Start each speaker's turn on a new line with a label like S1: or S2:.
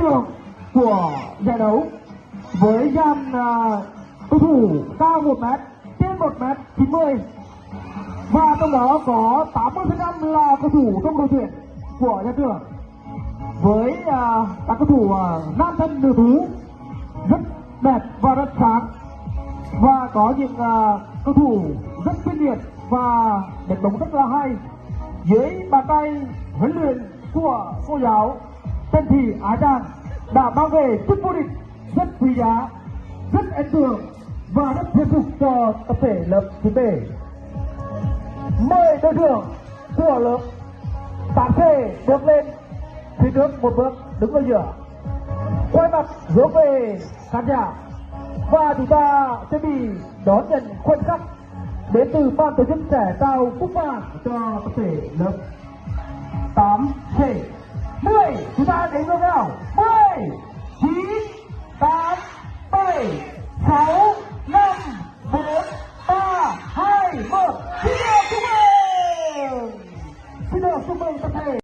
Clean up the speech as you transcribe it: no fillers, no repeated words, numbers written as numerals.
S1: thưởng của giải đấu với dàn cầu thủ cao 1 mét, trên 1m90 và trong đó có 80% là cầu thủ trong đội tuyển của nhà trường, với các cầu thủ nam thân nữ tú rất đẹp và rất sáng, và có những cầu thủ rất chuyên nghiệp và đánh bóng rất là hay dưới bàn tay huấn luyện của cô giáo Trần Thị Ái Trang đã mang về chức vô địch rất quý giá, rất ấn tượng và rất thuyết phục cho tập thể lớp 9B. Mời đội trưởng của lớp 8C bước lên phía trước một bước, đứng ở giữa, quay mặt hướng về khán giả, và chúng ta sẽ bị đón nhận khoảnh khắc đến từ ban tổ chức sẽ trao cúp vàng cho tập thể lớp 8C. 10 chúng ta đến với nhau.